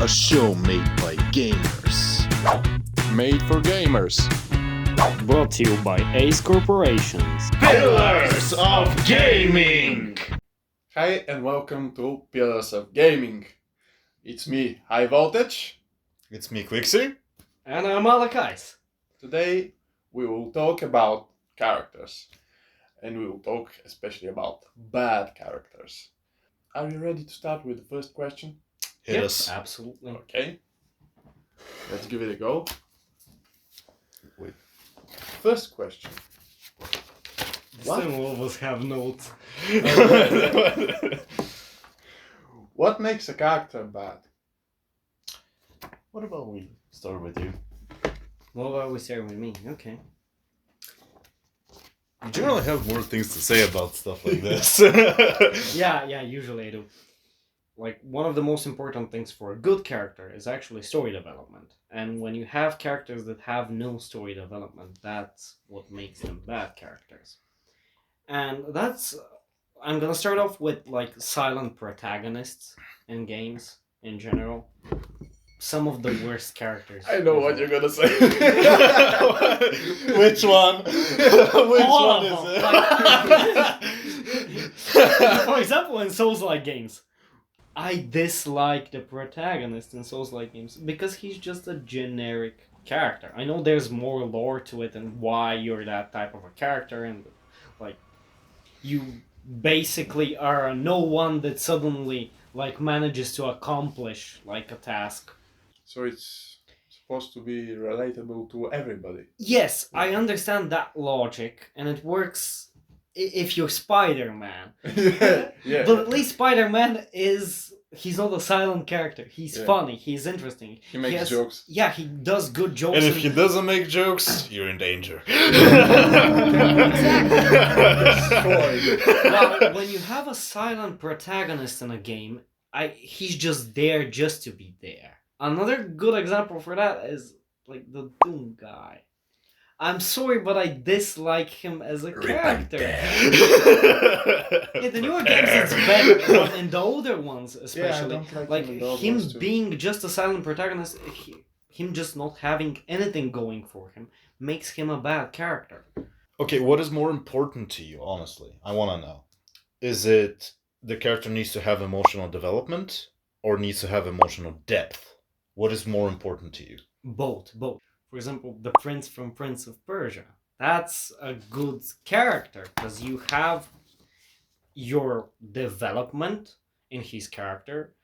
a show made by gamers. Made for gamers. Brought to you by Ace Corporations. Pillars of Gaming! Hi and welcome to Pillars of Gaming. It's me, High Voltage. It's me, Quixie. And I'm Alakais. Today we will talk about characters. And we will talk especially about bad characters. Are you ready to start with the first question? Hit us. Absolutely. Okay. Let's give it a go. Wait. First question. What? Some of us have notes. What makes a character bad? What about we start with you? What about we start with me? Okay. You generally have more things to say about stuff like this. Yeah, usually I do. Like, one of the most important things for a good character is actually story development. And when you have characters that have no story development, that's what makes them bad characters. And I'm gonna start off with, like, silent protagonists in games in general. Some of the worst characters. I know what you're gonna say. Which one? Which All one of is them. it? For example, in Souls-like games, I dislike the protagonist in Souls-like games because he's just a generic character. I know there's more lore to it and why you're that type of a character, and like you basically are a no one that suddenly like manages to accomplish like a task. So it's supposed to be relatable to everybody. Yes, I understand that logic, and it works if you're Spider-Man. yeah. But at least Spider-Man he's not a silent character. He's Yeah. funny, he's interesting. He makes jokes. Yeah, he does good jokes. And if he doesn't make jokes, you're in danger. Now, when you have a silent protagonist in a game, he's just there just to be there. Another good example for that is like the Doom guy. I'm sorry, but I dislike him as a character. In the newer games, it's better, but in the older ones, especially, like him being just a silent protagonist, him just not having anything going for him makes him a bad character. Okay, what is more important to you, honestly? I want to know. Is it the character needs to have emotional development or needs to have emotional depth? What is more important to you? Both. For example, the prince from Prince of Persia. That's a good character because you have your development in his character,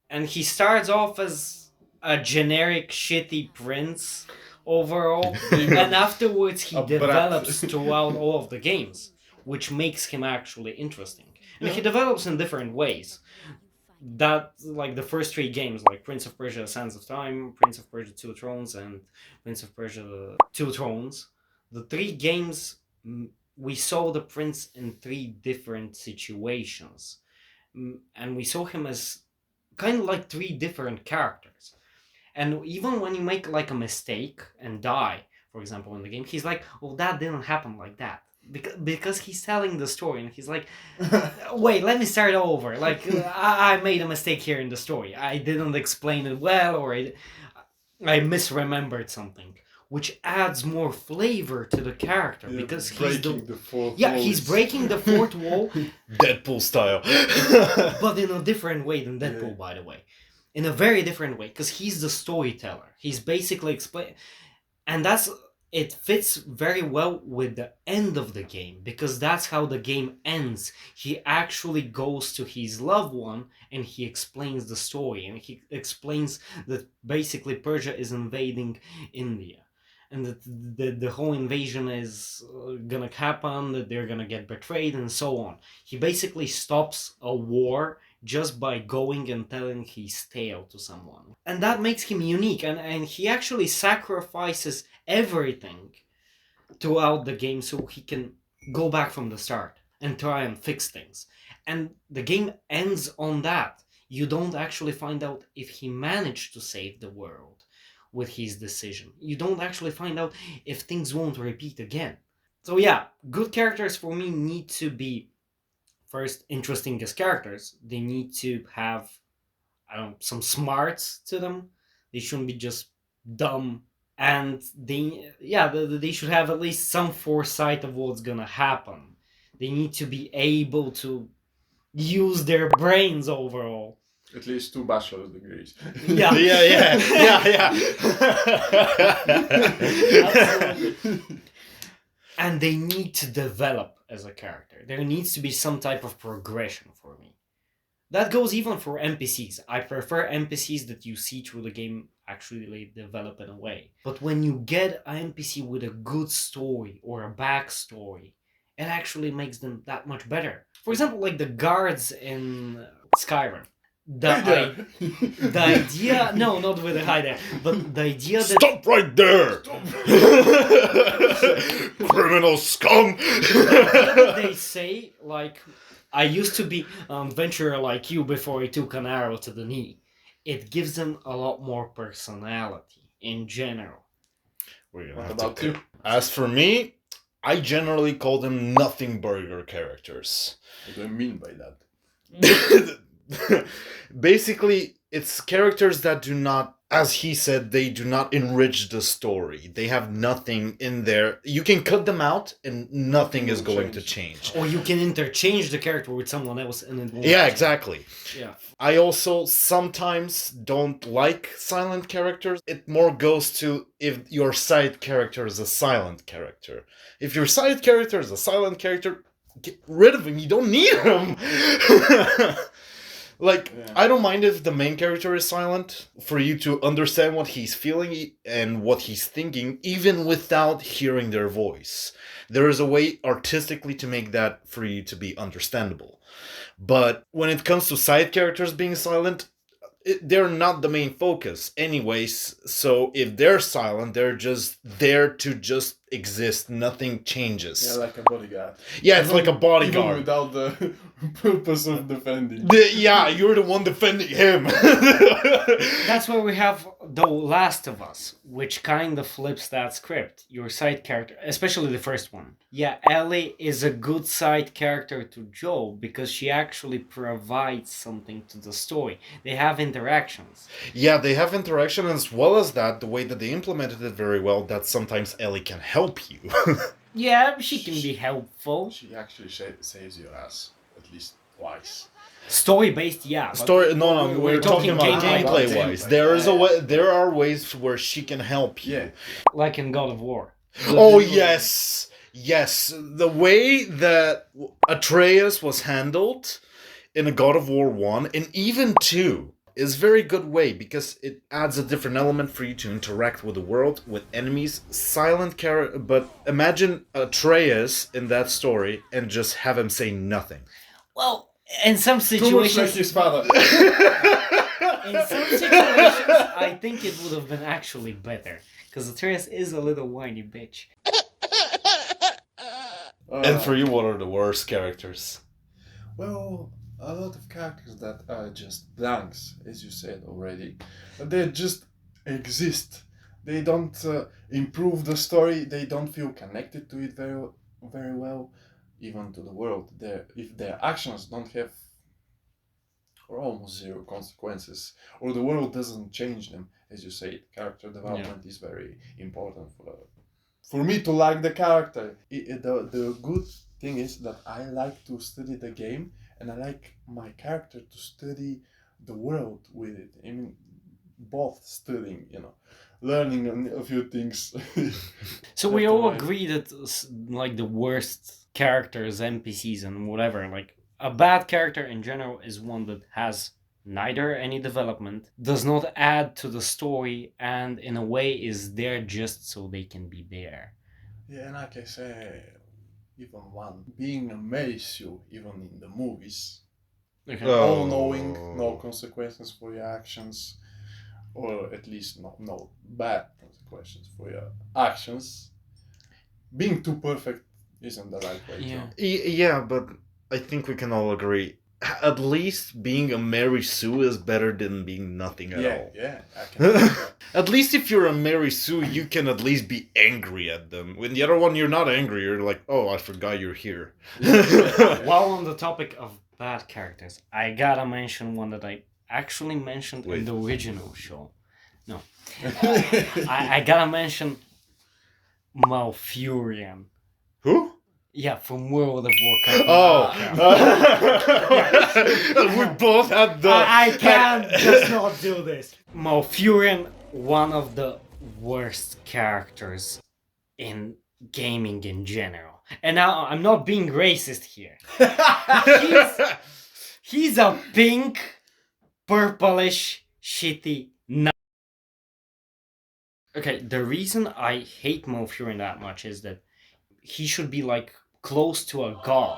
and he starts off as a generic shitty prince overall, and afterwards he develops throughout all of the games, which makes him actually interesting. And he develops in different ways. That, like the first three games, like Prince of Persia Sands of Time, Prince of Persia Two Thrones, and Prince of Persia Two Thrones, the three games, we saw the prince in three different situations. And we saw him as kind of like three different characters. And even when you make like a mistake and die, for example, in the game, he's like, well, that didn't happen like that. Because he's telling the story and he's like, wait, let me start over. Like, I made a mistake here in the story. I didn't explain it well, or I misremembered something, which adds more flavor to the character because he's he's breaking the fourth wall. Deadpool style. But in a different way than Deadpool, by the way. In a very different way, because he's the storyteller. He's basically explaining, and it fits very well with the end of the game, because that's how the game ends. He actually goes to his loved one and he explains the story, and he explains that basically Persia is invading India, and that the whole invasion is gonna happen, that they're gonna get betrayed and so on. He basically stops a war just by going and telling his tale to someone. And that makes him unique, and he actually sacrifices everything throughout the game so he can go back from the start and try and fix things. And the game ends on that. You don't actually find out if he managed to save the world with his decision. You don't actually find out if things won't repeat again. So yeah, good characters for me need to be first interesting as characters. They need to have I don't know, some smarts to them. They shouldn't be just dumb, and they should have at least some foresight of what's gonna happen. They need to be able to use their brains overall. At least 2 bachelor's degrees. Yeah. yeah. Absolutely. And they need to develop as a character. There needs to be some type of progression for me. That goes even for NPCs. I prefer NPCs that you see through the game actually develop in a way. But when you get an NPC with a good story or a backstory, it actually makes them that much better. For example, like the guards in Skyrim. The idea, no, not with a hi there, but the idea that Stop right there! Criminal scum! they say, like, I used to be an adventurer like you before I took an arrow to the knee. It gives them a lot more personality in general. We're gonna What have about to- you? As for me, I generally call them nothing burger characters. What do I mean by that? Basically, it's characters that do not, as he said, they do not enrich the story. They have nothing in there. You can cut them out and nothing is going to change. Or you can interchange the character with someone else and it won't Yeah, change. exactly. Yeah. I also sometimes don't like silent characters. It more goes to if your side character is a silent character. If your side character is a silent character, get rid of him. You don't need him. Like, Yeah. I don't mind if the main character is silent for you to understand what he's feeling and what he's thinking, even without hearing their voice. There is a way artistically to make that for you to be understandable. But when it comes to side characters being silent, they're not the main focus anyways. So if they're silent, they're just there to just exist. Nothing changes. Yeah, like a bodyguard. Yeah, it's like a Even bodyguard. without the purpose of defending. Yeah, you're the one defending him. That's where we have The Last of Us, which kind of flips that script. Your side character, especially the first one. Yeah, Ellie is a good side character to Joel because she actually provides something to the story. They have interactions. Yeah, they have interaction, as well as that, the way that they implemented it very well, that sometimes Ellie can help you. Yeah, she can be helpful. She actually saves your ass at least twice. Story based, yeah. but No, we're talking about gameplay. gameplay-wise. There is a way. There are ways where she can help you. Yeah. Like in God of War. Oh yes, yes. The way that Atreus was handled in a God of War 1 and even 2 is very good way because it adds a different element for you to interact with the world, with enemies, silent character. But imagine Atreus in that story and just have him say nothing. Well, in some Too much like situations, his father. in some situations, I think it would have been actually better. Because Atreus is a little whiny bitch. And for you, what are the worst characters? Well, a lot of characters that are just blanks, as you said already. They just exist. They don't improve the story. They don't feel connected to it very well, even to the world. If their actions don't have or almost zero consequences, or the world doesn't change them, as you say, character development is very important for me to like the character. The good thing is that I like to study the game, and I like my character to study the world with it. I mean, both studying, learning a few things. So we Left all and right. agree that like the worst characters, NPCs and whatever, like a bad character in general is one that has neither any development, does not add to the story, and in a way is there just so they can be there. Yeah, and like I say, even one being a Mary Sue, even in the movies, Okay. all knowing, no consequences for your actions, or at least no bad consequences for your actions. Being too perfect isn't the right way. Yeah. Yeah, but I think we can all agree. At least being a Mary Sue is better than being nothing at all. Yeah, I can. do that. At least if you're a Mary Sue, you can at least be angry at them. When the other one, you're not angry. You're like, oh, I forgot you're here. While on the topic of bad characters, I gotta mention one that I actually mentioned Wait. in the original show. No. I gotta mention Malfurion. Who? Yeah, from World of Warcraft. Oh, Yeah. we both had the. I can't just not do this. Malfurion, one of the worst characters in gaming in general. And now I'm not being racist here. He's a pink, purplish, shitty nut. Okay, the reason I hate Malfurion that much is that he should be like close to a god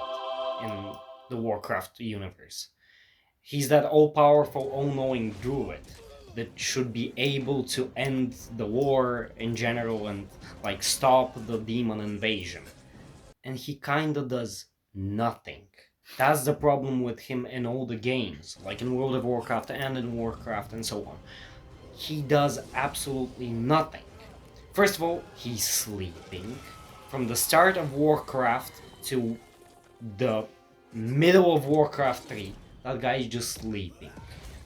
in the Warcraft universe. He's that all-powerful, all-knowing druid that should be able to end the war in general and like stop the demon invasion. And he kinda does nothing. That's the problem with him in all the games, like in World of Warcraft and in Warcraft and so on. He does absolutely nothing. First of all, he's sleeping. From the start of Warcraft to the middle of Warcraft 3, that guy is just sleeping.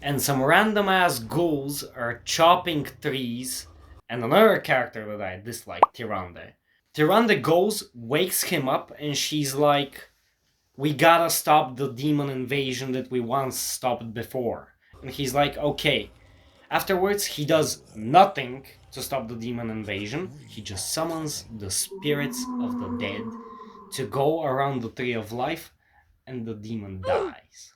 And some random ass ghouls are chopping trees, and another character that I dislike, Tyrande. Tyrande goes, wakes him up, and she's like, we gotta stop the demon invasion that we once stopped before. And he's like, okay. Afterwards, he does nothing to stop the demon invasion. He just summons the spirits of the dead to go around the Tree of Life, and the demon dies.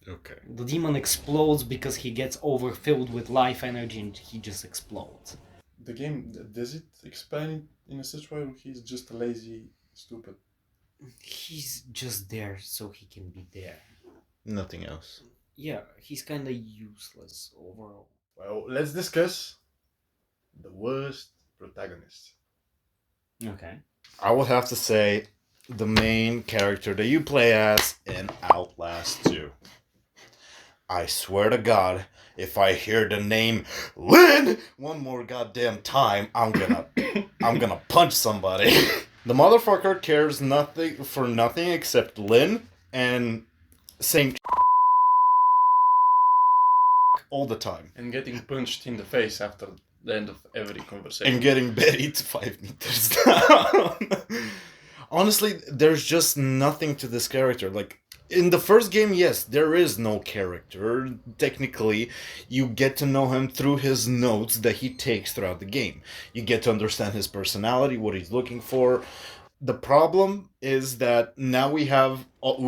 Okay. The demon explodes because he gets overfilled with life energy and he just explodes. The game, does it explain it in such a way he's just lazy, stupid? He's just there so he can be there. Nothing else. Yeah, he's kinda useless overall. Well, let's discuss the worst protagonist. Okay. I would have to say the main character that you play as in Outlast 2. I swear to God, if I hear the name Lynn one more goddamn time, I'm gonna punch somebody. The motherfucker cares nothing for nothing except Lynn and saying all the time. And getting punched in the face after the end of every conversation. And getting buried 5 meters down. Honestly, there's just nothing to this character. Like, in the first game, yes, there is no character. Technically, you get to know him through his notes that he takes throughout the game. You get to understand his personality, what he's looking for. The problem is that now we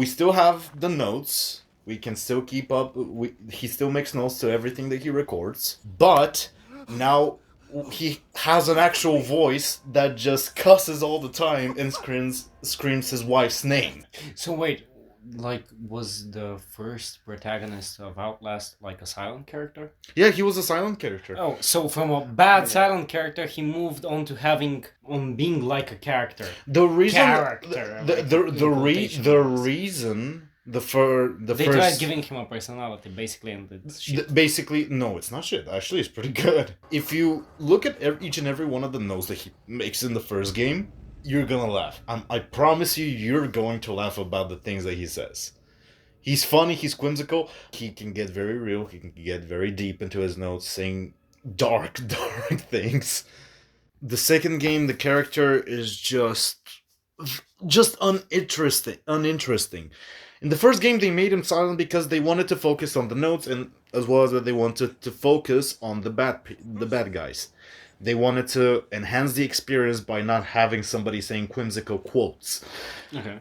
still have the notes. We can still keep up. He still makes notes to everything that he records. But now he has an actual voice that just cusses all the time and screams his wife's name. So wait, like, was the first protagonist of Outlast like a silent character? Yeah, he was a silent character. Oh, so from a bad silent character, he moved on to being like a character. The reason, Character, the like, the in the, quotation the marks. reason the They first tried giving him a personality, basically, and it's shit. basically no, it's not shit. Actually, it's pretty good. If you look at each and every one of the notes that he makes in the first game, you're gonna laugh. I promise you, you're going to laugh about the things that he says. He's funny. He's whimsical. He can get very real. He can get very deep into his notes, saying dark things. The second game, the character is just uninteresting. In the first game, they made him silent because they wanted to focus on the notes, and as well as that they wanted to focus on the bad guys. They wanted to enhance the experience by not having somebody saying whimsical quotes. Okay.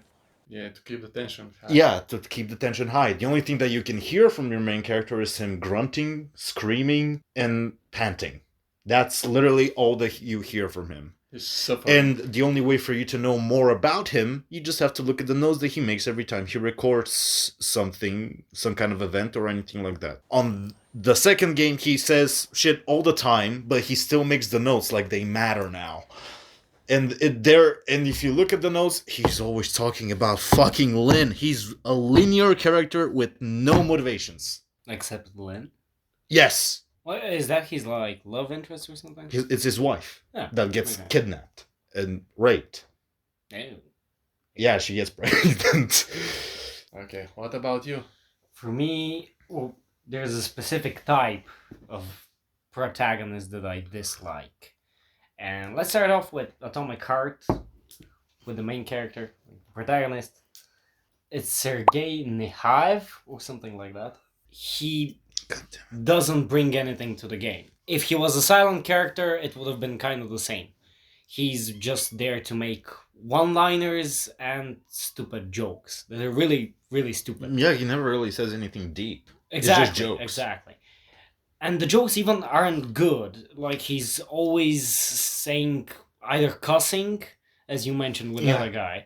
Yeah, to keep the tension high. Yeah, to keep the tension high. The only thing that you can hear from your main character is him grunting, screaming, and panting. That's literally all that you hear from him. He's suffering. And the only way for you to know more about him, you just have to look at the notes that he makes every time he records something, some kind of event or anything like that. On the second game, he says shit all the time, but he still makes the notes like they matter now. And if you look at the notes, he's always talking about fucking Lynn. He's a linear character with no motivations. Except Lynn. Yes, What is that? His like love interest or something? it's his wife Yeah, that gets okay. kidnapped and raped. Ew. Yeah, she gets pregnant. Okay, what about you? For me, well, there's a specific type of protagonist that I dislike. And let's start off with Atomic Heart, with the main character, protagonist. It's Sergei Nihaev or something like that. He doesn't bring anything to the game. If he was a silent character, it would have been kind of the same. He's just there to make one-liners and stupid jokes that are really, really stupid. Yeah, he never really says anything deep. Exactly, just jokes. exactly. And the jokes even aren't good. Like, he's always saying either cussing, as you mentioned with the Yeah. other guy.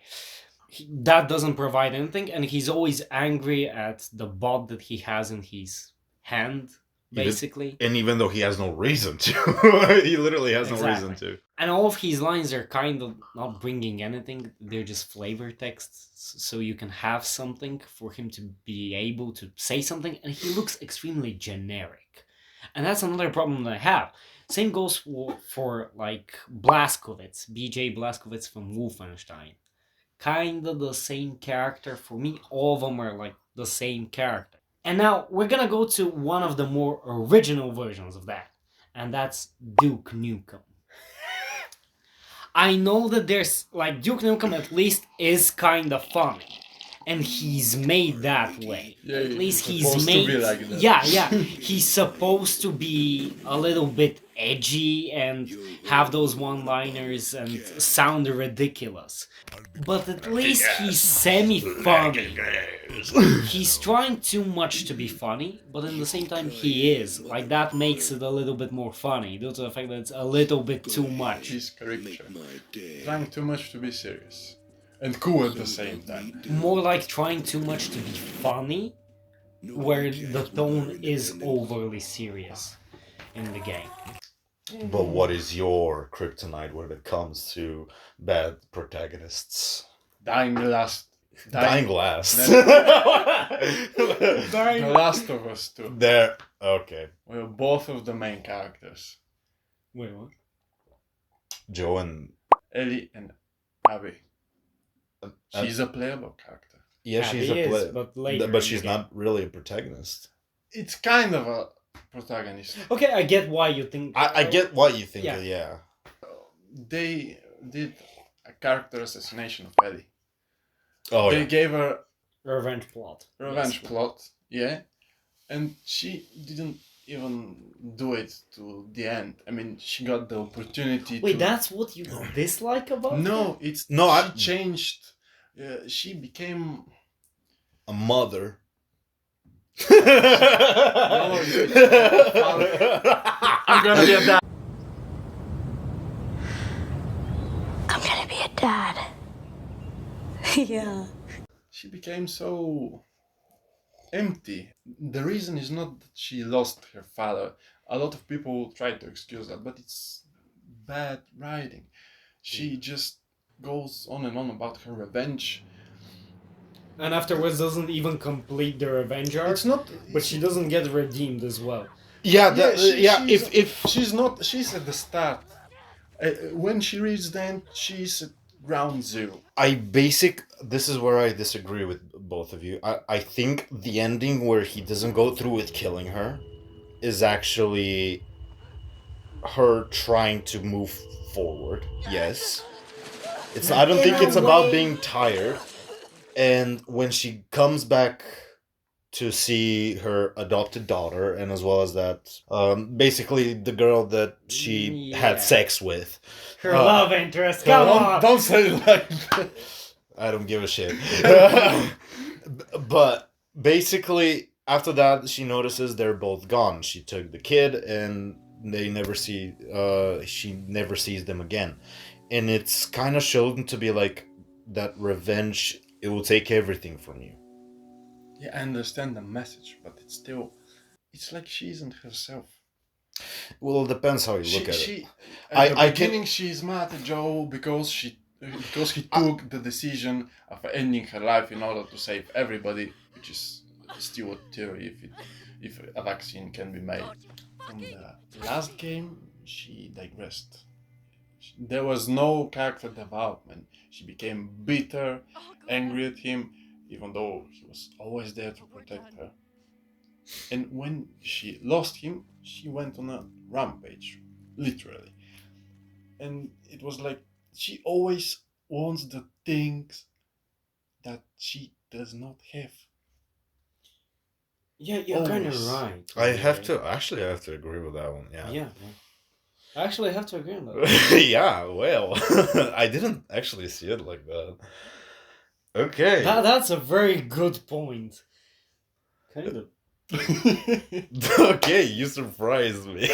That doesn't provide anything, and he's always angry at the bot that he has in his hand, basically. And even though he has no reason to, he literally has no reason Exactly. to. And all of his lines are kind of not bringing anything. They're just flavor texts, so you can have something for him to be able to say something, and he looks extremely generic. And that's another problem that I have. Same goes for like Blazkowicz, BJ Blazkowicz from Wolfenstein. Kind of the same character for me. All of them are like the same character. And now we're gonna go to one of the more original versions of that, and that's Duke Nukem. I know that there's like Duke Nukem at least is kind of funny, and he's made that way. Yeah, At least he's supposed to made. be like that. Yeah. He's supposed to be a little bit edgy and have those one-liners and sound ridiculous. But at least he's semi-funny. He's trying too much to be funny, but at the same time he is. Like, that makes it a little bit more funny, due to the fact that it's a little bit too much. His character. Trying too much to be serious. And cool at the same time. More like trying too much to be funny, where the tone is overly serious in the game. But what is your kryptonite when it comes to bad protagonists? Dying last. Dying last. The Last of Us 2. There. Okay. Well, both of the main characters. Wait, what? Joe and Ellie and Abby. She's a playable character. yeah, she's Abby a is, play, but later but in she's the game. not really a protagonist. It's kind of a protagonist. Okay, I get why you think. I get what you think. Yeah. Yeah. They did a character assassination of Ellie. Oh They yeah. gave her Revenge plot. revenge Yes. plot, yeah, and she didn't even do it to the end. I mean, she got the opportunity Wait, to... that's what you dislike about No, it's... No, she I- changed. She became... A mother. I'm gonna be a dad. I'm gonna be a dad. Yeah. She became so empty. The reason is not that she lost her father. A lot of people try to excuse that, but it's bad writing. She just goes on and on about her revenge. And afterwards doesn't even complete the revenge arc. It's not... But she doesn't get redeemed as well. Yeah. she's- If she's not... She's at the start. When she reaches the end, she's at ground zero. this is where I disagree with both of you. I think the ending where he doesn't go through with killing her is actually her trying to move forward. Yes. I don't think it's about being tired. And when she comes back to see her adopted daughter, and as well as that, basically the girl that she had Yeah. sex with. Her love interest, come on! Don't say it like that. I don't give a shit. But basically, after that, she notices they're both gone. She took the kid, and they never see. She never sees them again, and it's kind of shown to be like that revenge. It will take everything from you. Yeah, I understand the message, but it's still... It's like she isn't herself. Well, it depends how you look at it. She, I at the can- beginning, she's mad at Joe because he took the decision of ending her life in order to save everybody, which is still a theory if a vaccine can be made. From the last game, she digressed. There was no character development. She became bitter, angry at him, even though he was always there to protect her. And when she lost him, she went on a rampage, literally. And it was like she always wants the things that she does not have. Yeah, you're kind of Always. right. I have to agree with that one. Yeah, yeah. I actually have to agree on that. Yeah, well, I didn't actually see it like that. Okay. That's a very good point. Kind of. Okay, you surprised me.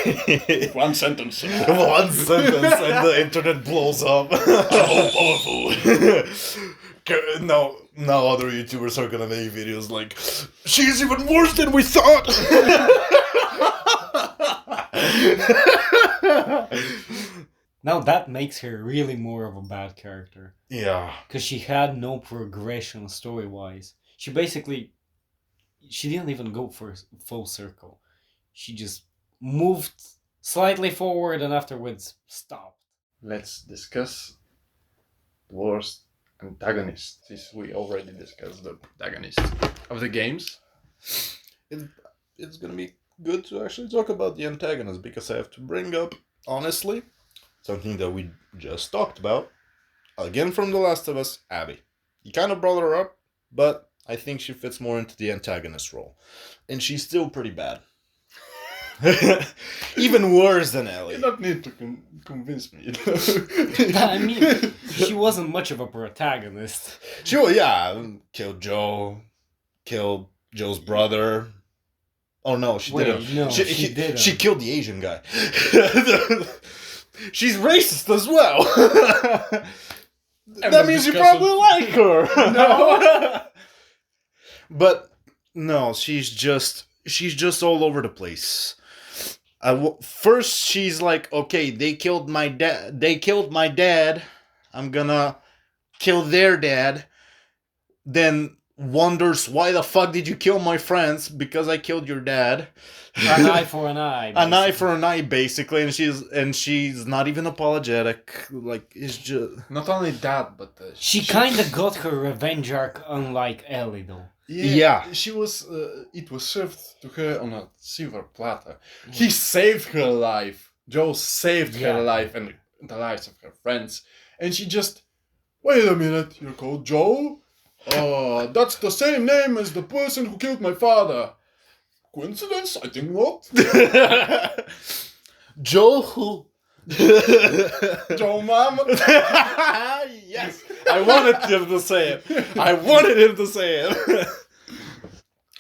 One sentence. One sentence and the internet blows up. Powerful. No, now other YouTubers are gonna make videos like, she's even worse than we thought. Now that makes her really more of a bad character. Yeah. Because she had no progression story-wise. She didn't even go for full circle. She just moved slightly forward and afterwards stopped. Let's discuss the worst antagonist. Since we already discussed the protagonist of the games. It's gonna be good to actually talk about the antagonist because I have to bring up, honestly, something that we just talked about. Again from The Last of Us, Abby. You kind of brought her up, but I think she fits more into the antagonist role. And she's still pretty bad. Even worse than Ellie. You don't need to convince me. I mean, she wasn't much of a protagonist. She, killed Joe, killed Joe's brother. Oh no, she Wait, didn't. no, she didn't. She killed the Asian guy. She's racist as well. That means you probably like her. No. But no, she's just all over the place. First, she's like, okay, they killed my dad. I'm gonna kill their dad. Then wonders, why the fuck did you kill my friends? Because I killed your dad. An eye for an eye. An eye for an eye, basically, and she's not even apologetic. Like, it's just Not only that, but She kind of got her revenge arc, unlike Ellie, though. Yeah. She was. It was served to her on a silver platter. He saved her life. Joe saved Yeah. her life and the lives of her friends, and she just. Wait a minute, you're called Joe? Oh, that's the same name as the person who killed my father. Coincidence? I think not. Joe who. Joe Mom. Yes, I wanted him to say it. I wanted him to say it.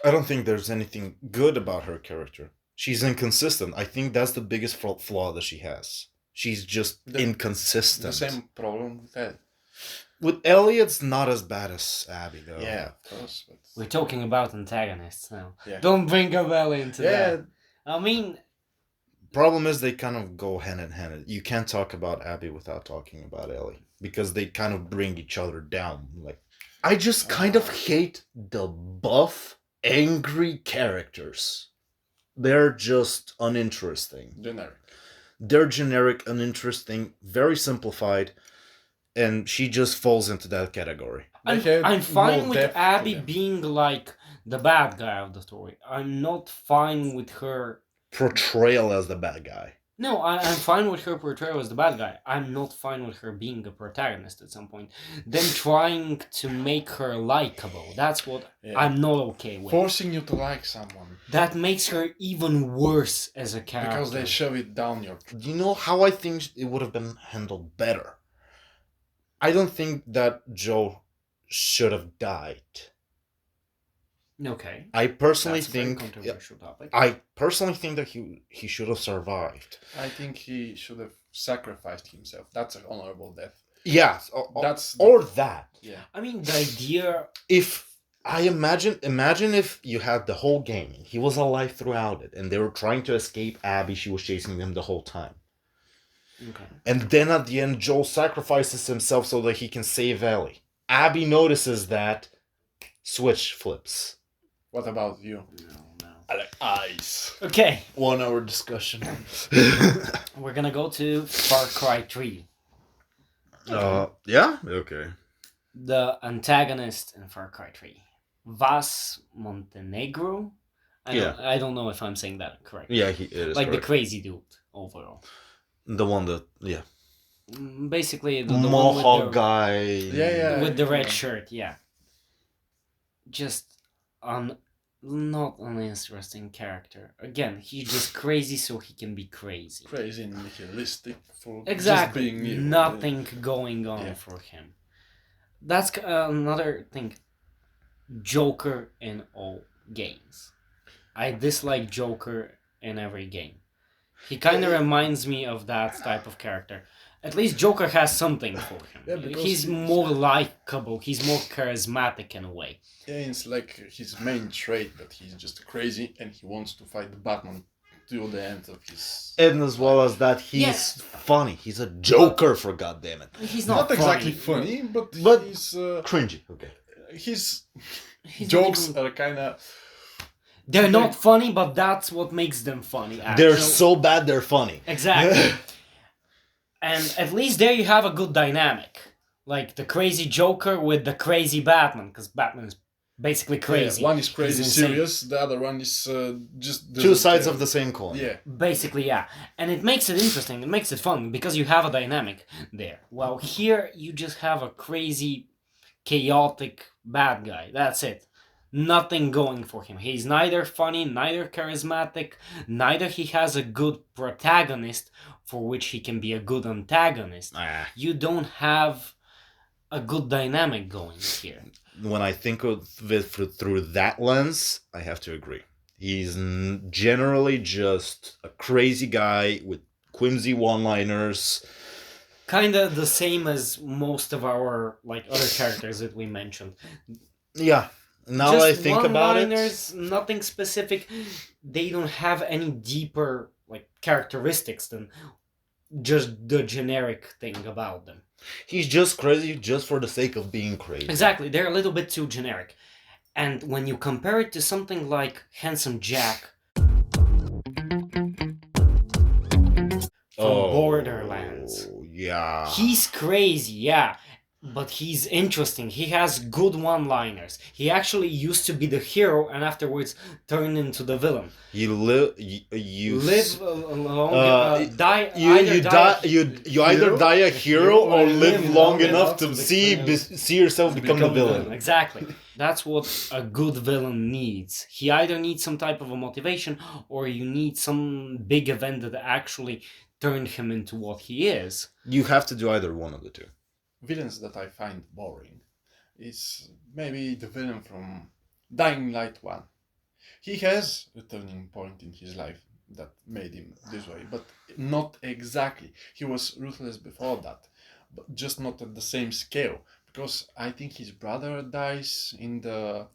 I don't think there's anything good about her character. She's inconsistent. I think that's the biggest flaw that she has. She's just inconsistent. The same problem with that. With Ellie, it's not as bad as Abby, though. Yeah, of course. But... We're talking about antagonists now. Yeah. Don't bring up Ellie into Yeah. that. I mean, Problem is, they kind of go hand in hand. You can't talk about Abby without talking about Ellie because they kind of bring each other down. Like, I just kind of hate the buff, angry characters. They're just uninteresting. Generic. They're generic, uninteresting, very simplified, and she just falls into that category. I'm fine more with depth to Abby them. being like the bad guy of the story. I'm not fine with her. Portrayal as the bad guy. No, I'm fine with her portrayal as the bad guy. I'm not fine with her being a protagonist at some point. Then trying to make her likable. That's what Yeah. I'm not okay with. Forcing you to like someone. That makes her even worse as a character. Because they shove it down your... Do you know how I think it would have been handled better? I don't think that Joe should have died. Okay. I personally That's a very think controversial topic. I personally think that he should have survived. I think he should have sacrificed himself. That's an honorable death. Yeah, That's... or that. Yeah. I mean, the idea. If I imagine if you had the whole game, he was alive throughout it, and they were trying to escape Abby. She was chasing them the whole time, Okay. and then at the end, Joel sacrifices himself so that he can save Ellie. Abby notices that, switch flips. What about you? No. I like ice. Okay. 1 hour discussion. We're gonna go to Far Cry 3. Yeah, okay. The antagonist in Far Cry 3. Vas Montenegro. I don't know if I'm saying that correctly. Yeah, it is Like correct. the crazy dude overall. The one that, yeah. Basically, the one Mohawk with the, guy. Yeah. with the red shirt, yeah. Just not an interesting character. Again, he's just crazy so he can be crazy. Crazy and nihilistic for Exactly. just being evil. Nothing going on Yeah. for him. That's another thing. Joker in all games. I dislike Joker in every game. He kind of reminds me of that type of character. At least Joker has something for him. Yeah, because he's more likable. He's more charismatic in a way. Yeah, it's like his main trait that he's just crazy and he wants to fight Batman till the end of his. And as well as that, he's Yes. funny. He's a joker, for goddammit. He's Not not, exactly funny, but But- he's Cringy. Okay. his He's not jokes even- are kind of. They're not funny, but that's what makes them funny. They're actually. so bad, they're funny. Exactly. And at least there you have a good dynamic. Like the crazy Joker with the crazy Batman, because Batman is basically crazy. Yeah, one is crazy He's insane. serious, the other one is just. Two doesn't sides care. of the same coin. Yeah. Basically, yeah. And it makes it interesting, it makes it fun, because you have a dynamic there. Well, here you just have a crazy, chaotic bad guy. That's it. Nothing going for him. He's neither funny, neither charismatic, neither he has a good protagonist for which he can be a good antagonist. Ah. You don't have a good dynamic going here. When I think of it through that lens, I have to agree. He's generally just a crazy guy with whimsy one-liners. Kind of the same as most of our like other characters that we mentioned. Yeah. Now Just I think about it. one-liners, nothing specific. They don't have any deeper like characteristics than just the generic thing about them. He's just crazy just for the sake of being crazy. Exactly, they're a little bit too generic. And when you compare it to something like Handsome Jack from Borderlands, Yeah. he's crazy, yeah, but he's interesting. He has good one-liners. He actually used to be the hero and afterwards turned into the villain. You live. You Live long, die. You either die. You either hero, die a hero or live long enough to to see yourself become the villain. Exactly. That's what a good villain needs. He either needs some type of a motivation or you need some big event that actually turned him into what he is. You have to do either one of the two. Villains that I find boring is maybe the villain from Dying Light 1. He has a turning point in his life that made him this way, but not exactly. He was ruthless before that, but just not at the same scale. Because I think his brother dies in the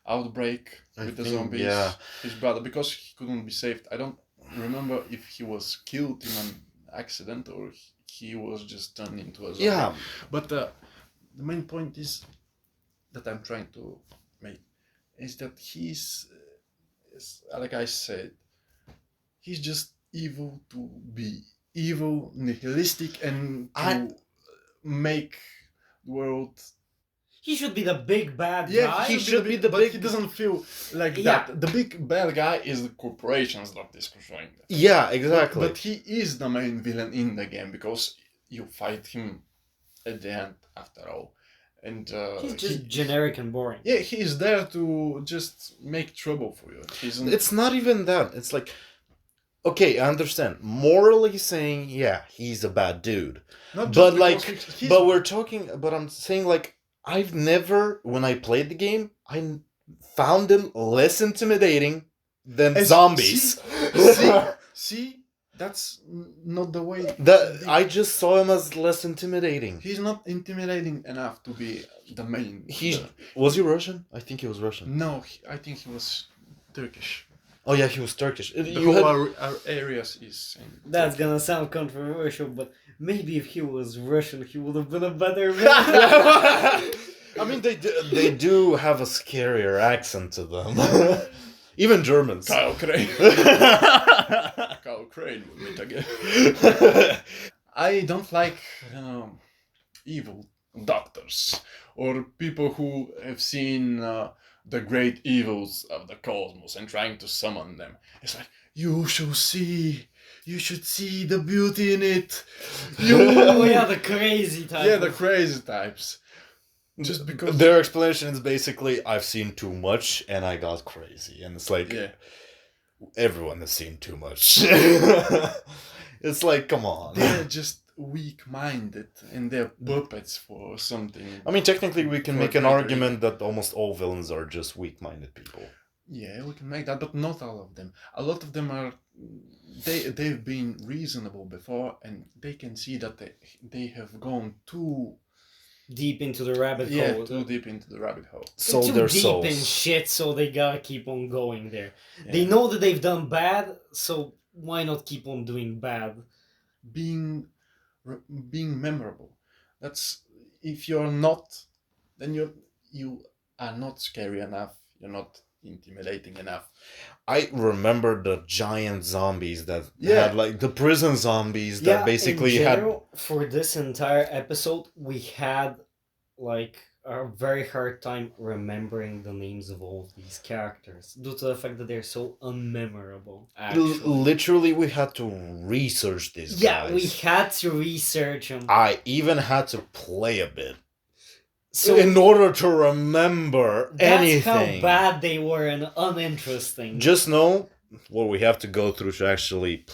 outbreak with the zombies. Yeah. His brother, because he couldn't be saved. I don't remember if he was killed in an accident or he was just turned into a zombie. Yeah. But the main point is that I'm trying to make is that he's, like I said, he's just evil to be evil, nihilistic, and to make the world. He should be the big bad Yeah, guy. he should be the but big. He doesn't feel like Yeah. that. The big bad guy is the corporations that is controlling that. Yeah, exactly. But he is the main villain in the game because you fight him at the end after all, and He's just generic and boring. yeah, he's there to just make trouble for you. It's not even that. It's like, okay, I understand. Morally saying, yeah, he's a bad dude. not just But because like, he's- but we're talking. But I'm saying like, I've never, when I played the game, I found him less intimidating than As- zombies. see, that's not the way. I just saw him as less intimidating. He's not intimidating enough to be the main. Was he Russian? I think he was Russian. No, I think he was Turkish. Oh yeah, he was Turkish. The You whole had, our areas is. In That's gonna sound controversial, but maybe if he was Russian, he would have been a better villain. I mean, they do have a scarier accent to them. Even Germans. Kyle Crane. Kyle Crane will meet again. I don't like evil doctors or people who have seen the great evils of the cosmos and trying to summon them. It's like, you should see the beauty in it. Oh yeah, the crazy type. Yeah, the crazy types. Just because. Their explanation is basically, I've seen too much and I got crazy. And it's like, Yeah. everyone has seen too much. It's like, come on. They're just weak-minded and they're puppets for something. I mean, technically, we can For make an greater argument that almost all villains are just weak-minded people. Yeah, we can make that, but not all of them. A lot of them are they've been reasonable before, and they can see that they have gone too Deep into the rabbit hole. too deep into the rabbit hole. Sold too their deep souls. in shit, so they gotta keep on going there. Yeah. They know that they've done bad, so why not keep on doing bad? being memorable. That's if you're not, then you are not scary enough. You're not intimidating enough. I remember the giant zombies that Yeah. had, like, the prison zombies that basically in had. general, for this entire episode, we had like a very hard time remembering the names of all of these characters due to the fact that they're so unmemorable. Actually. Literally, we had to research these Yeah, guys. we had to research them. I even had to play a bit So in order to remember that's anything. how bad they were and uninteresting. Just know what we have to go through to actually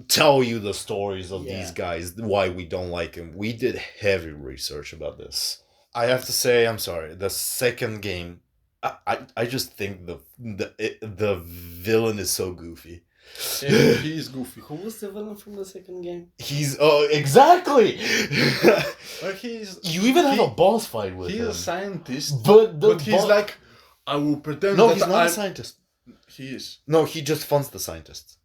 tell you the stories of Yeah. these guys, why we don't like them. We did heavy research about this. I have to say, I'm sorry. The second game, I just think the villain is so goofy. Yeah, he is goofy. Who was the villain from the second game? He's exactly. But he's You even have he- a boss fight with he's him. a scientist, But he's like, I will pretend no, that he's not I. a scientist. He is. No, he just funds the scientists.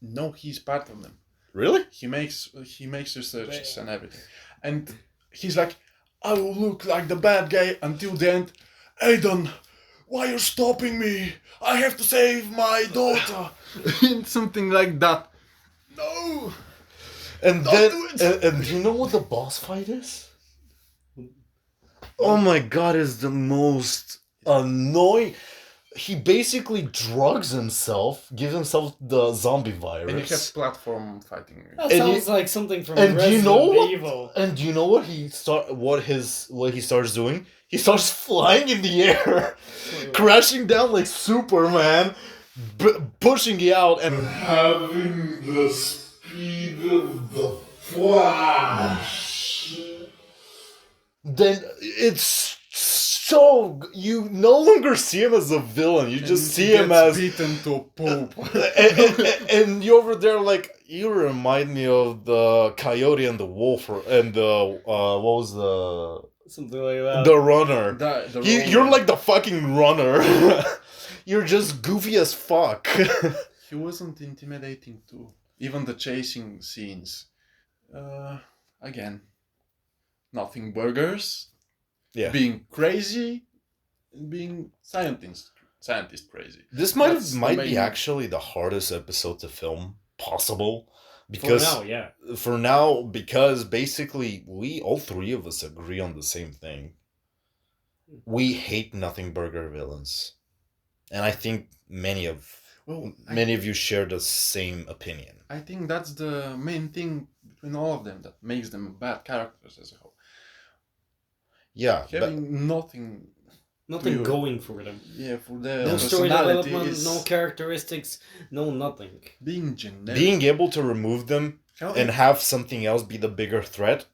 No, he's part of them. Really? He makes researches and everything, and he's like, I will look like the bad guy until the end. Aidan, why are you stopping me? I have to save my daughter. Something like that. No. And Don't then, do it. and do you know what the boss fight is? Oh my god, is the most annoying. He basically drugs himself, gives himself the zombie virus. And you have platform fighting. That And sounds like something from and do Resident you know what? Evil. And do you know what he starts doing? He starts flying in the air, crashing down like Superman, pushing you out and having the speed of the Flash. Then it's so you no longer see him as a villain. You just see him as beaten to pulp. and you over there like you remind me of the Coyote and the Wolf and the what was Something like that. the Runner. The You're like the fucking Runner. You're just goofy as fuck. He wasn't intimidating too. Even the chasing scenes. Again, nothing burgers. Yeah. Being crazy, being scientist crazy. This That's the might main- be actually the hardest episode to film possible. For Because now, yeah. for now, because basically we all three of us agree on the same thing. We hate nothing burger villains. And I think many of you share the same opinion. I think that's the main thing between all of them that makes them bad characters as a whole. Yeah, but Having nothing, Nothing Pure. going for them. for their No story personality development, is no characteristics, no nothing. being generic. being able to remove them and have something else be the bigger threat.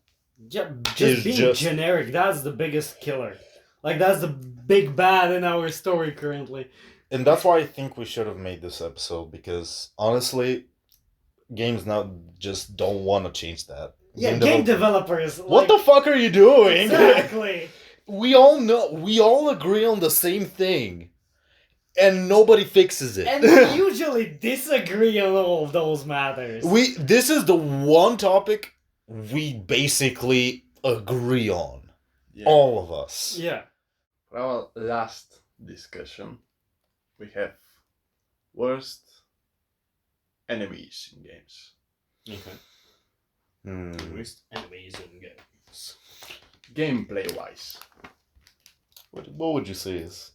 Yeah, Is just being just- generic, that's the biggest killer. Like, that's the big bad in our story currently. And that's why I think we should have made this episode, because honestly, games now just don't want to change that. Yeah, game developers. What the fuck are you doing? Exactly. We all know, we all agree on the same thing, and nobody fixes it. And we usually disagree on all of those matters. This is the one topic we basically agree on, Yeah. all of us. Yeah. For our last discussion, we have worst enemies in games. Okay. Hmm. Worst enemies in game. enemies. Gameplay wise. What would you say is?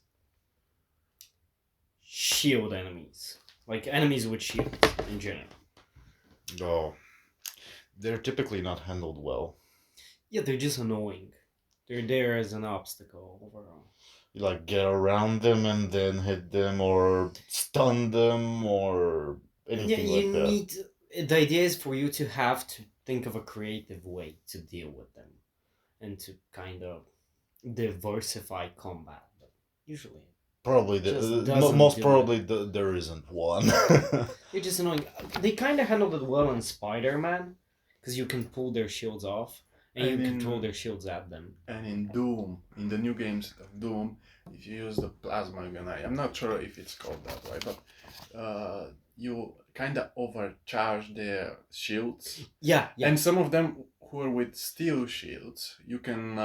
Shield enemies. Like enemies with shields in general. Oh, they're typically not handled well. Yeah, they're just annoying. They're there as an obstacle overall. You like get around them and then hit them or stun them or anything Yeah, like you that. need. The idea is for you to have to think of a creative way to deal with them, and to kind of diversify combat. But usually, Probably just doesn't most do probably there isn't one. they're just annoying. They kind of handled it well in Spider-Man, because you can pull their shields off and you And can in- throw their shields at them. And in Doom, in the new games of Doom, if you use the plasma gun, I'm not sure if it's called that way, but you kind of overcharge their shields. Yeah, yeah. And some of them who are with steel shields, you can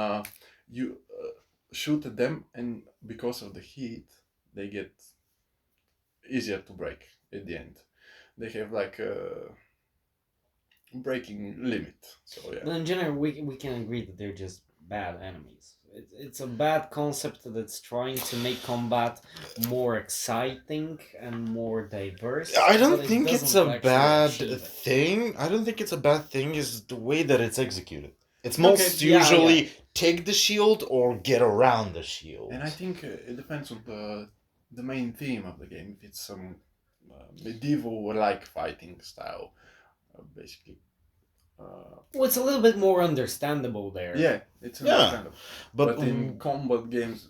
shoot at them, and because of the heat, they get easier to break at the end. They have like a breaking limit. So But yeah. in general, we can agree that they're just bad enemies. It's a bad concept that's trying to make combat more exciting and more diverse. I don't but it think it's doesn't a actually bad achieve it. thing. I don't think it's a bad thing. Is the way that it's executed. It's most Okay, yeah, usually take the shield or get around the shield. And I think it depends on the main theme of the game. If it's some medieval-like fighting style, basically. Well, it's a little bit more understandable there. Yeah, it's Yeah, understandable. but, But in combat games,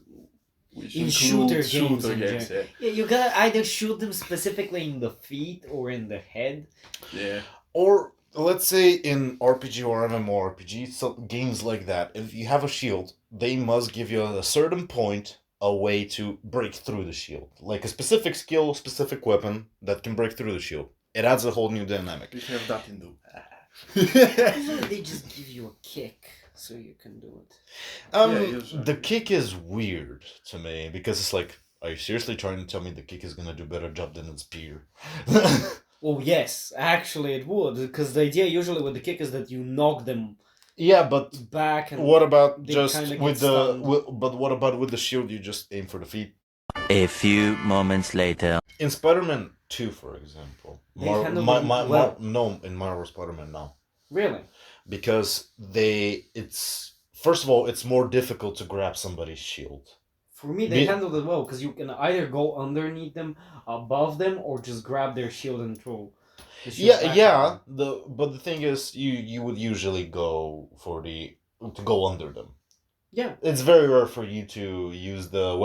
which In include shooter games in games, Yeah, you gotta either shoot them specifically in the feet or in the head. yeah. or let's say in RPG or MMORPG, some games like that, if you have a shield, they must give you at a certain point a way to break through the shield, like a specific skill, specific weapon that can break through the shield. It adds a whole new dynamic. We have that in Doom. Usually they just give you a kick so you can do it. Yeah, usually. The kick is weird to me because it's like, are you seriously trying to tell me the kick is gonna do a better job than its spear? Well, yes, actually it would, because the idea usually with the kick is that you knock them Yeah, but back and what about they just kinda with get the? stunned. But what about with the shield? You just aim for the feet. A few moments later. In Spider-Man 2, for example, They handled it well. no, in Marvel Spider-Man now, Really? because it's first of all, it's more difficult to grab somebody's shield. For me, they Me- handled it well because you can either go underneath them, above them, or just grab their shield and throw. The shield Yeah, back at yeah. them. But the thing is, you would usually go for to go under them. Yeah, It's very rare for you to use the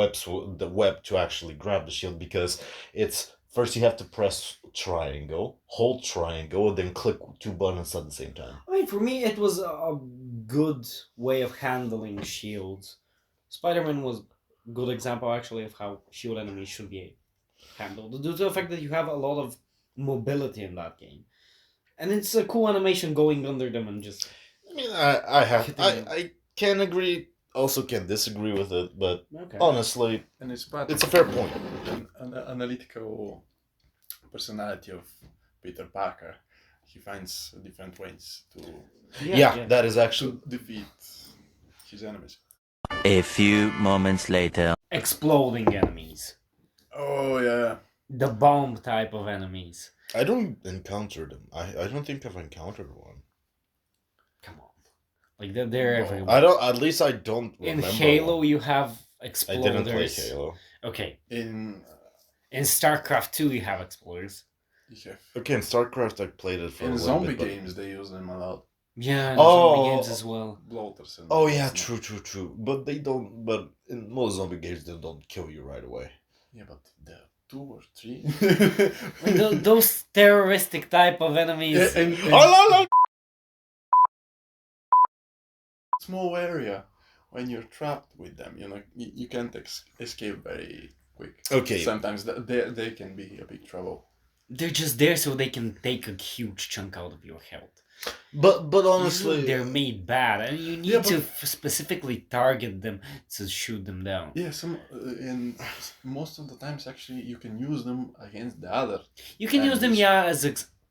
web to actually grab the shield because it's first you have to press triangle, hold triangle, then click two buttons at the same time. I mean, for me, it was a good way of handling shields. Spider-Man was a good example, actually, of how shield enemies should be handled, due to the fact that you have a lot of mobility in that game. And it's a cool animation going under them and just... I mean, I Hitting can agree, also can disagree with it, but Okay. honestly, And it's part it's a of fair point. An analytical personality of Peter Parker. He finds different ways to Yeah, that is actually. defeat his enemies. A few moments later. Exploding enemies. Oh yeah. The bomb type of enemies. I don't encounter them. I don't think I've encountered one. Come on. Like, they're everywhere. I don't. At least I don't In remember. Halo, one. you have I exploders. didn't play Halo. Okay. In In StarCraft 2, you have exploders. you have Okay, in StarCraft I played it for a in little zombie bit, but- games they use them a lot. Yeah, and Oh. zombie games as well. Bloaters and Oh yeah, true. But they don't. But in most zombie games, they don't kill you right away. Yeah, but there are 2 or 3. Like those terroristic type of enemies. Yeah, and Oh, small area when you're trapped with them, you can't escape very quick. Okay. Sometimes they can be a big trouble. They're just there so they can take a huge chunk out of your health. But honestly, Usually they're made bad, and you need Yeah, to specifically target them to shoot them down. Yeah, and most of the times actually you can use them against the other. You can use them, enemies. yeah,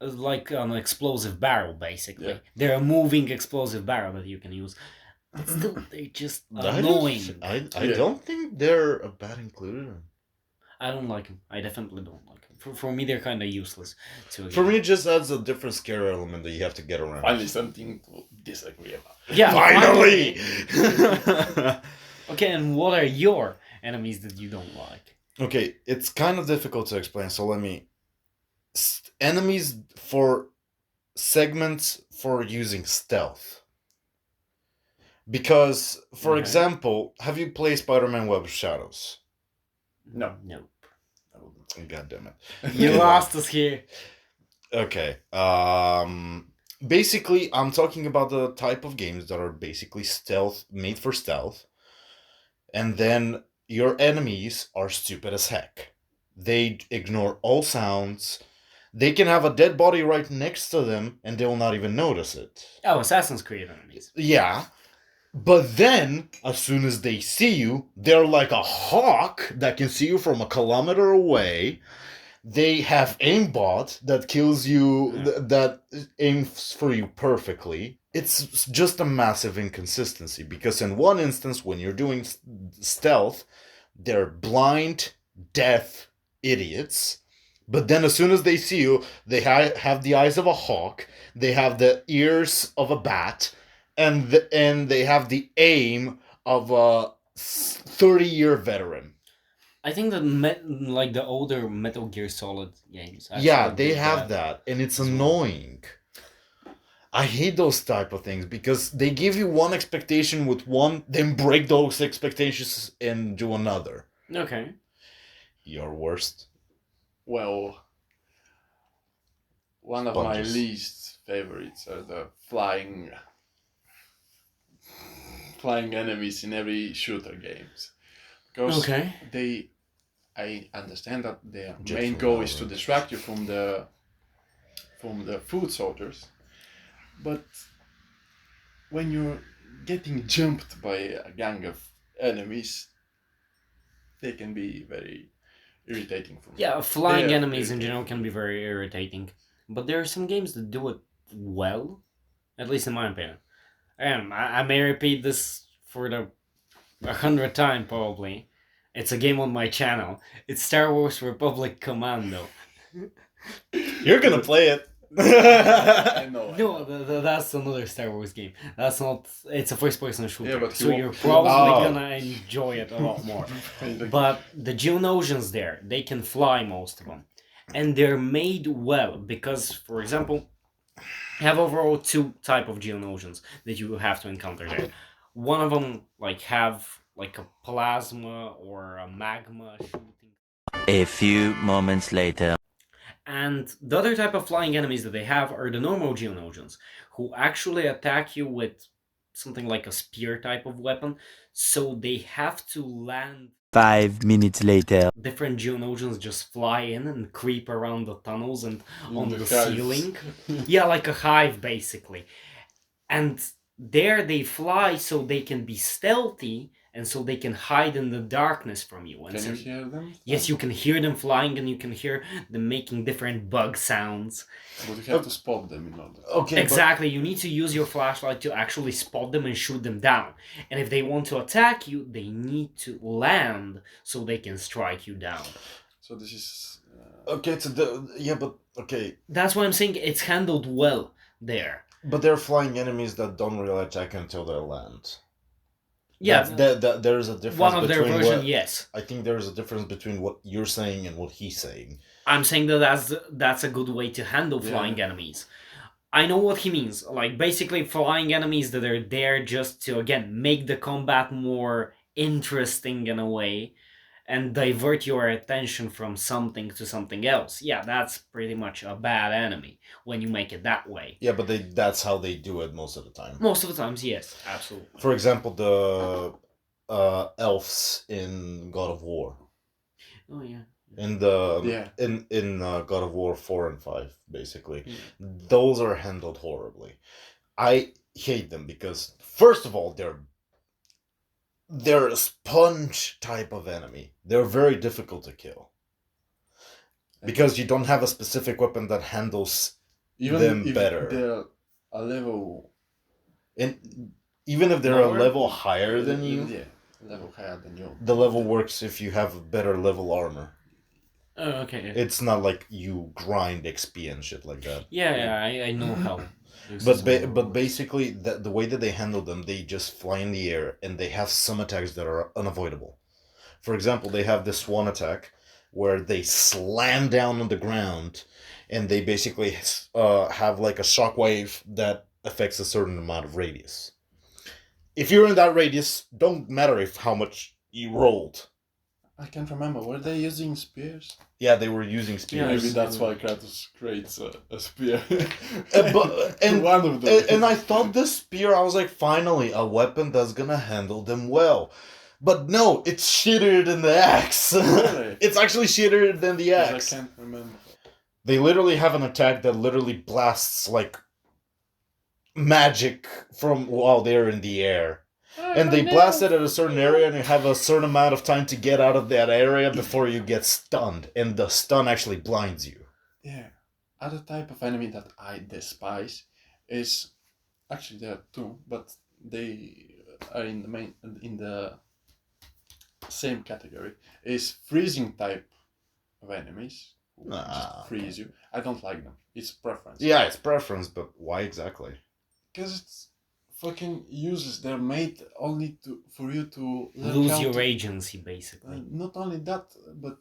as like an explosive barrel, basically. Yeah. They're a moving explosive barrel that you can use. But still, they're just I don't- annoying. I Yeah. don't think they're a bad included. I don't like them. I definitely don't like them. For me, they're kind of useless. To a For game. me, it just adds a different scare element that you have to get around. Finally, something to disagree about. Yeah, Finally! Okay, and what are your enemies that you don't like? Okay, it's kind of difficult to explain, so let me. Enemies for segments for using stealth. Because, for Okay. example, have you played Spider-Man Web of Shadows? No. Nope. God damn it. You lost us here. Okay. Basically, I'm talking about the type of games that are basically stealth, made for stealth. And then your enemies are stupid as heck. They ignore all sounds. They can have a dead body right next to them and they will not even notice it. Oh, Assassin's Creed enemies. Yeah. But then, as soon as they see you, they're like a hawk that can see you from a kilometer away. They have aimbot that kills you, that aims for you perfectly. It's just a massive inconsistency because in one instance, when you're doing stealth, they're blind, deaf idiots. But then as soon as they see you, they have the eyes of a hawk, they have the ears of a bat, and they have the aim of a 30-year veteran. I think that like the older Metal Gear Solid games. Yeah, actually they did have that, and it's as well. annoying. I hate those type of things because they give you one expectation with one, then break those expectations and do another. Okay. Your worst. Well, one of my Sponges. least favorites are the flying enemies in every shooter games. Because Okay. I understand that their Jet main from goal is to Valorant. distract you from the foot soldiers, but when you're getting jumped by a gang of enemies, they can be very irritating for me. Yeah, flying Yeah, enemies in irritating. general can be very irritating. But there are some games that do it well, at least in my opinion. And I may repeat this for the 100th time probably. It's a game on my channel. It's Star Wars Republic Commando. You're gonna play it. I know. No, that's another Star Wars game. That's not. It's a first-person shooter. Yeah, but so you- you're probably Oh. gonna enjoy it a lot more. But the Geonosians there, they can fly, most of them. And they're made well because, for example, you have overall two type of Geonosians that you have to encounter there. One of them have like a plasma or a magma shooting. A few moments later. And the other type of flying enemies that they have are the normal Geonosians, who actually attack you with something like a spear type of weapon, so they have to land. 5 minutes later. Different Geonosians just fly in and creep around the tunnels and on the hives. ceiling. Yeah, like a hive, basically. And there they fly so they can be stealthy and so they can hide in the darkness from you. And Can so- you hear them? Yes, you can hear them flying and you can hear them making different bug sounds. But you have to spot them in order. Okay. Exactly, you need to use your flashlight to actually spot them and shoot them down. And if they want to attack you, they need to land so they can strike you down. So this is. Okay, but okay. That's why I'm saying it's handled well there. But they're flying enemies that don't really attack until they land. Yeah, That there's a difference. one of their between version, what- yes. I think there's a difference between what you're saying and what he's saying. I'm saying that's a good way to handle Yeah. flying enemies. I know what he means. Like, basically flying enemies that are there just to, again, make the combat more interesting in a way and divert your attention from something to something else. Yeah, that's pretty much a bad enemy when you make it that way. Yeah, but that's how they do it most of the time. Most of the times, yes, absolutely. For example, the elves in God of War. Oh, yeah. In the Yeah. in God of War 4 and 5, basically. Yeah. Those are handled horribly. I hate them because first of all, they're a sponge type of enemy. They're very difficult to kill. Because you don't have a specific weapon that handles Even them if better. they're a level. and even if they're Lower? a level higher than you, Yeah, level higher than you. the level works if you have better level armor. Oh, okay. It's not like you grind XP and shit like that. Yeah, I know how. But basically, the way that they handle them, they just fly in the air, and they have some attacks that are unavoidable. For example, they have this one attack where they slam down on the ground, and they basically have like a shockwave that affects a certain amount of radius. If you're in that radius, don't matter if how much you rolled. I can't remember. Were they using spears? Yeah, they were using Yeah, spears. Maybe that's why Kratos creates a spear. And one of them. and I thought this spear, I was like, finally, a weapon that's gonna handle them well. But no, it's shittier than the axe. Really? It's actually shittier than the 'Cause axe. I can't remember. They literally have an attack that literally blasts like magic from while they're in the air. And they blast it at a certain area, and you have a certain amount of time to get out of that area before you get stunned. And the stun actually blinds you. Yeah. Other type of enemy that I despise is actually there are two, but they are in the same category. Is freezing type of enemies who Nah, just freeze you. I don't like them. It's preference. Yeah, it's preference, but why exactly? Because it's fucking useless. They're made only for you to learn Lose how your to- agency, basically. Not only that, but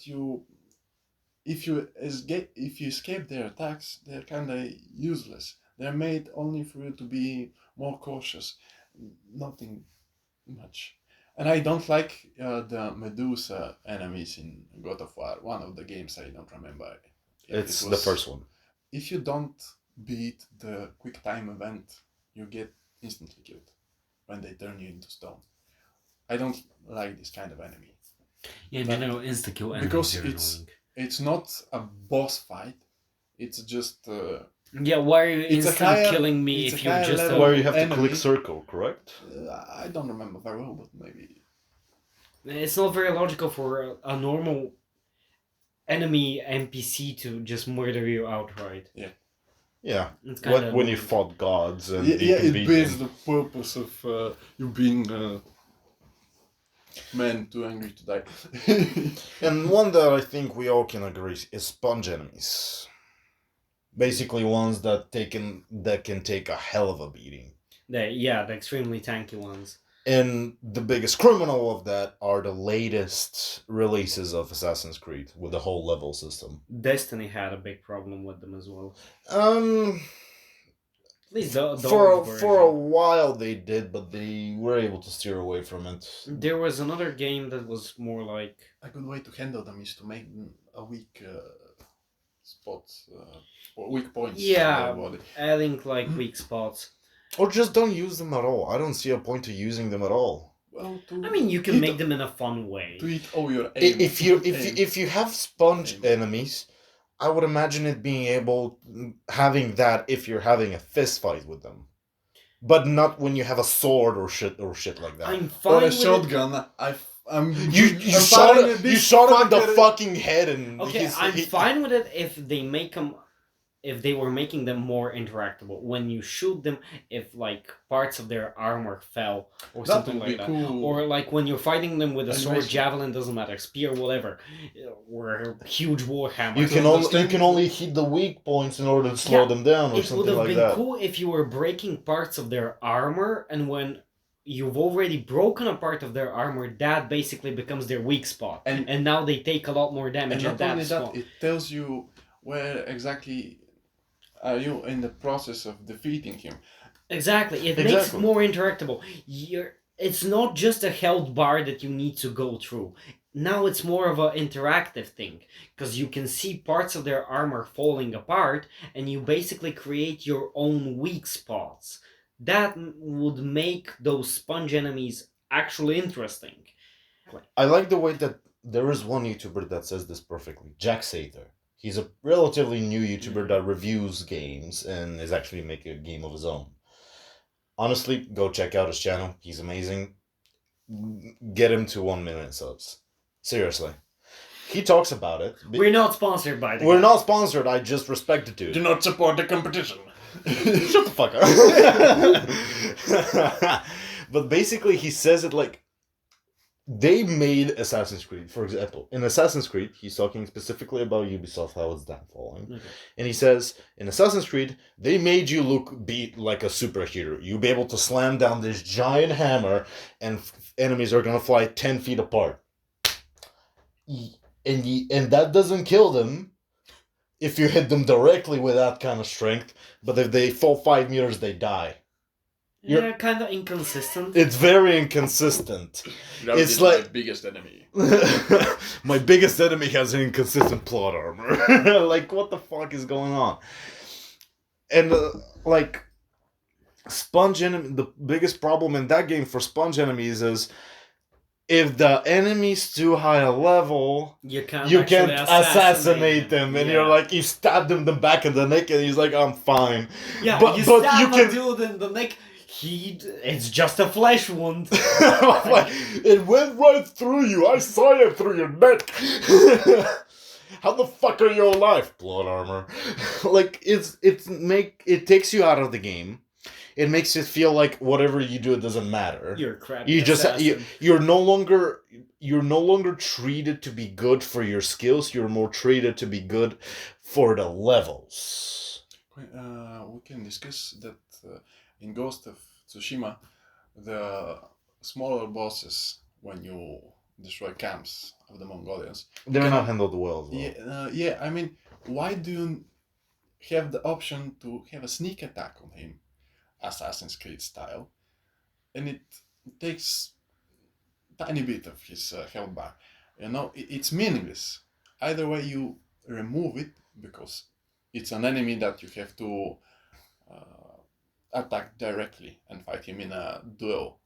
if you escape their attacks, they're kind of useless. They're made only for you to be more cautious. Nothing much. And I don't like the Medusa enemies in God of War. One of the games, I don't remember. if It's it the was- first one. If you don't beat the quick time event, you get instantly killed when they turn you into stone. I don't like this kind of enemy. Yeah, But- no, insta-kill enemies because are it's- annoying. It's not a boss fight. It's just Yeah, why are you It's a instant higher- killing me it's if a you're higher just level. Where you have to enemy. click circle, correct? I don't remember very well, but maybe. It's not very logical for a normal enemy NPC to just murder you outright. Yeah. It's kind of When you fought gods and Yeah, you can it beat beats them. the purpose of you being man too angry to die. And one that I think we all can agree is sponge enemies. Basically ones that can take a hell of a beating. the extremely tanky ones. And the biggest criminal of that are the latest releases of Assassin's Creed with the whole level system. Destiny had a big problem with them as well. At least the For old a version. while they did, but they were able to steer away from it. There was another game that was more like A good way to handle them is to make them a weak spots, or weak points. Yeah. in their body. adding like weak spots. Or just don't use them at all. I don't see a point to using them at all. Well, I mean, you can eat- make them in a fun way. to eat all your aim. If you have sponge Aim. enemies, I would imagine it being having that if you're having a fist fight with them, but not when you have a sword or shit like that. I'm fine or a with it. shotgun. I'm You I'm firing at this shot him in the fucker. fucking head and Okay, I'm fine with it if they make them, if they were making them more interactable. When you shoot them, if like parts of their armor fell or That something would like be that. cool. Or like when you're fighting them with a sword, Animation. javelin, doesn't matter, spear, whatever, or a huge warhammer. You So can the only strength- hit the weak points in order to slow Yeah, them down or It would something have like been that. cool if you were breaking parts of their armor, and when you've already broken a part of their armor, that basically becomes their weak spot. And- And now they take a lot more damage And at not only that that, spot. it tells you where exactly are you in the process of defeating him. Exactly. It makes it Exactly. more interactable. It's not just a health bar that you need to go through. Now it's more of an interactive thing, because you can see parts of their armor falling apart, and you basically create your own weak spots. That would make those sponge enemies actually interesting. I like the way that there is one YouTuber that says this perfectly. Jack Sather. He's a relatively new YouTuber that reviews games and is actually making a game of his own. Honestly, go check out his channel. He's amazing. Get him to 1 million subs. Seriously. He talks about it. We're not sponsored by the We're guy. not sponsored. I just respect the dude. Do not support the competition. Shut the fuck up. But basically, he says it like they made Assassin's Creed, for example. In Assassin's Creed, he's talking specifically about Ubisoft, how it's downfalling. Okay. And he says, in Assassin's Creed, they made you be like a superhero. You'll be able to slam down this giant hammer, and enemies are gonna fly 10 feet apart. And that doesn't kill them if you hit them directly with that kind of strength. But if they fall 5 meters, they die. Yeah, kind of inconsistent. It's very inconsistent. That It's is like- my biggest enemy. My biggest enemy has an inconsistent plot armor. Like, what the fuck is going on? And, like, sponge enemy, the biggest problem in that game for sponge enemies is if the enemy's too high a level, You can't you actually can't assassinate them. And Yeah. you're like, you stabbed him in the back of the neck, and he's like, I'm fine. Yeah, but- you but stab you a can- dude in the neck. It's just a flesh wound. Like, it went right through you. I saw it through your neck. How the fuck are you alive? Blood armor. Like it takes you out of the game. It makes it feel like whatever you do, it doesn't matter. You're a crap. You just assassin. you're no longer treated to be good for your skills. You're more treated to be good for the levels. We can discuss that in Ghost of Tsushima, the smaller bosses, when you destroy camps of the Mongolians. They're not handled well. As well. Yeah, I mean, why do you have the option to have a sneak attack on him, Assassin's Creed style, and it takes tiny bit of his health bar? You know, it's meaningless. Either way, you remove it because it's an enemy that you have to attack directly and fight him in a duel.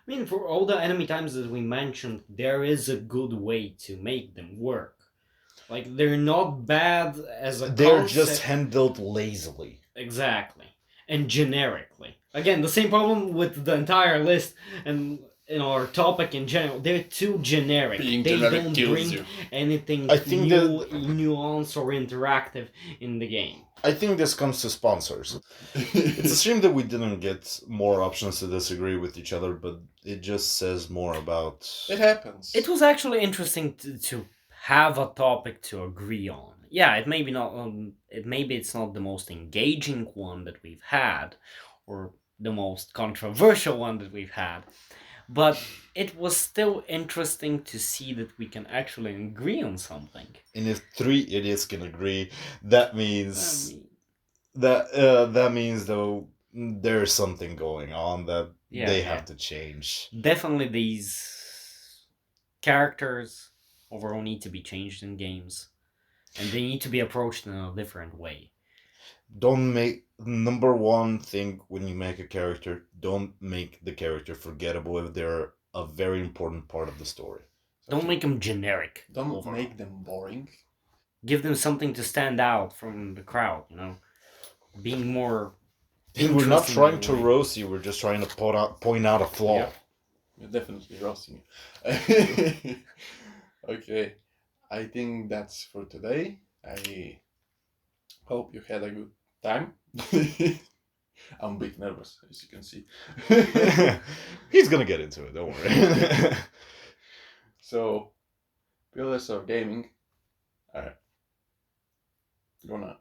I mean, for all the enemy times that we mentioned, there is a good way to make them work. Like, they're not bad as a They're concept. just handled lazily. Exactly. And generically. Again, the same problem with the entire list and our topic in general. They're too generic. Being They generic don't kills bring you. anything I think new, nuance, or interactive in the game. I think this comes to sponsors. It's a shame that we didn't get more options to disagree with each other, but it just says more about. It happens. It was actually interesting to have a topic to agree on. Yeah, it maybe not. Maybe it's not the most engaging one that we've had, or the most controversial one that we've had, but it was still interesting to see that we can actually agree on something. And if 3 idiots can agree, that means that means though there's something going on that Yeah, they yeah. have to change. Definitely these characters overall need to be changed in games, and they need to be approached in a different way. Don't make number one thing when you make a character. Don't make the character forgettable if they're a very important part of the story. Don't make them generic. Don't overall. make them boring. Give them something to stand out from the crowd, you know? Being more We're not interesting trying in to a way. roast you. We're just trying to point out a flaw. Yeah. You're definitely roasting you. Okay, I think that's for today. I hope you had a good time. I'm a bit nervous, as you can see. He's gonna get into it. Don't worry. So, Pillars of Gaming are gonna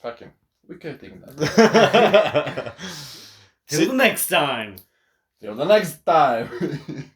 fucking we're cutting that. Till the next time! Till the next time.